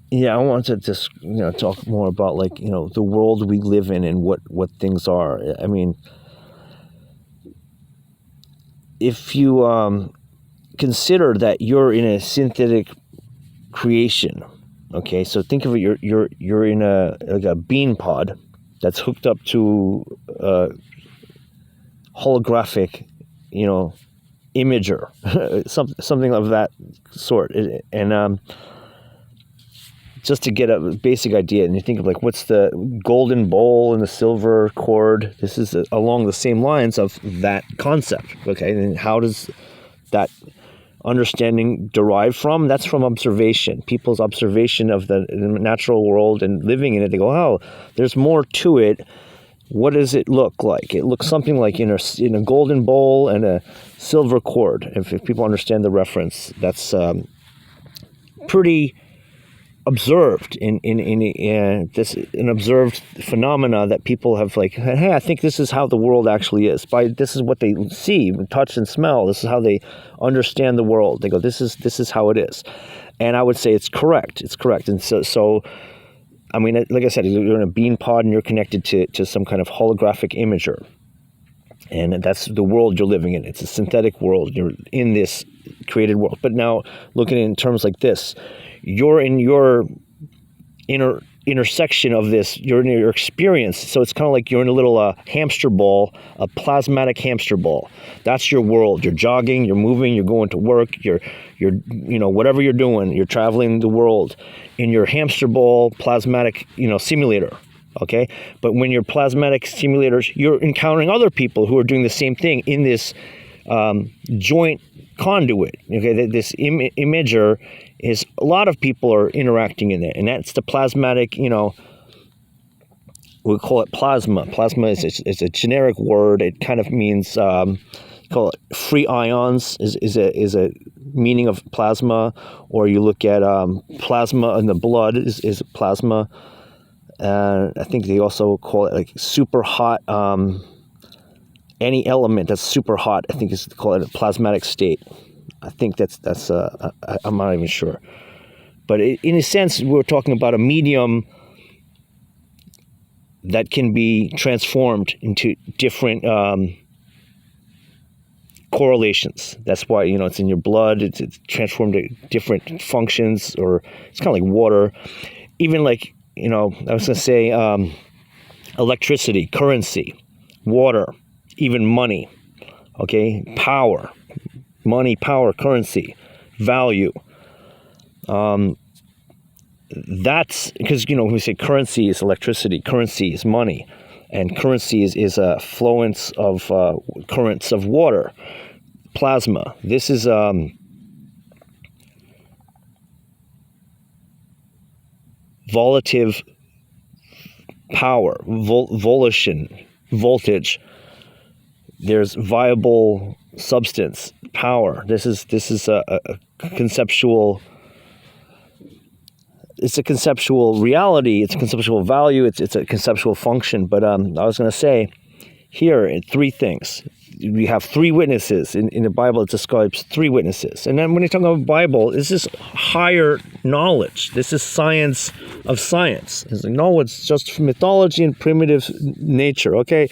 Yeah, I want to just talk more about like the world we live in and what things are. I mean, if you consider that you're in a synthetic creation, okay, so think of it, you're in a bean pod that's hooked up to a holographic, imager, something of that sort, and just to get a basic idea, and you think of like what's the golden bowl and the silver cord. This is along the same lines of that concept, okay? And how does that understanding derive from? That's from observation, people's observation of the natural world and living in it. They go, oh, there's more to it. What does it look like? It looks something like in a golden bowl and a silver cord. If people understand the reference, that's pretty observed in this an observed phenomena that people have like, hey, I think this is how the world actually is. This is what they see, touch, and smell. This is how they understand the world. They go, this is how it is, and I would say it's correct. It's correct, and so I mean, like I said, you're in a bean pod and you're connected to some kind of holographic imager, and that's the world you're living in. It's a synthetic world. You're in this created world. But now, looking in terms like this, you're in your intersection of this. You're in your experience. So it's kind of like you're in a little hamster ball, a plasmatic hamster ball. That's your world. You're jogging, you're moving, you're going to work, you're whatever you're doing, you're traveling the world in your hamster ball plasmatic, simulator. Okay, but when you're plasmatic simulators, you're encountering other people who are doing the same thing in this joint conduit. Okay, this imager is a lot of people are interacting in it, and that's the plasmatic. We call it plasma. Plasma is a generic word. It kind of means call it free ions is a meaning of plasma, or you look at plasma in the blood is plasma. I think they also call it like super hot. Any element that's super hot, I think is called a plasmatic state. I think that's I'm not even sure, but in a sense, we're talking about a medium that can be transformed into different correlations. That's why it's in your blood. It's transformed to different functions, or it's kind of like water. Even like I was going to say electricity, currency, water, even money, okay, power, money, power, currency, value. That's because, when we say currency is electricity, currency is money, and currency is a fluence of currents of water, plasma. This is volative power, volition, voltage. There's viable substance, power. This is a conceptual. It's a conceptual reality. It's a conceptual value. It's a conceptual function. But I was going to say here three things. We have three witnesses. In the Bible, it describes three witnesses. And then when you talk about Bible, this is higher knowledge. This is science of science. It's like, no, it's just mythology and primitive nature. Okay,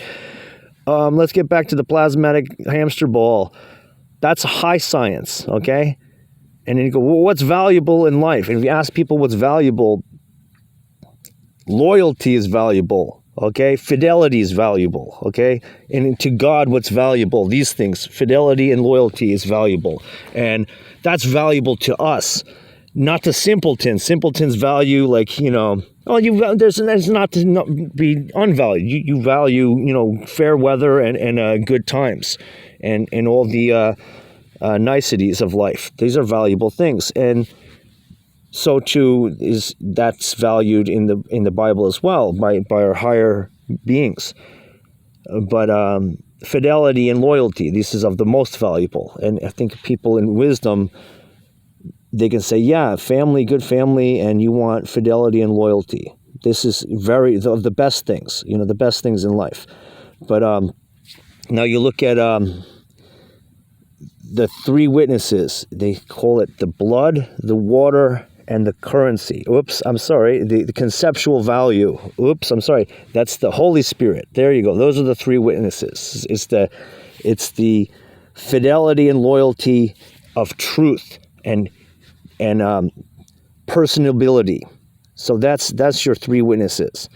let's get back to the plasmatic hamster ball. That's high science, okay? And then you go, well, what's valuable in life? And if you ask people what's valuable, loyalty is valuable. Okay, fidelity is valuable. Okay, and to God, what's valuable? These things, fidelity and loyalty, is valuable, and that's valuable to us, not to simpletons. Simpletons value there's not to not be unvalued. You value fair weather and good times, and all the niceties of life. These are valuable things, and so too that's valued in the Bible as well by our higher beings. But fidelity and loyalty, this is of the most valuable. And I think people in wisdom, they can say, yeah, family, good family, and you want fidelity and loyalty. This is of the best things, the best things in life. But now you look at the three witnesses. They call it the blood, the water, and the currency. Oops, I'm sorry. The conceptual value. Oops, I'm sorry. That's the Holy Spirit. There you go. Those are the three witnesses. It's the fidelity and loyalty of truth and personability. So that's your three witnesses.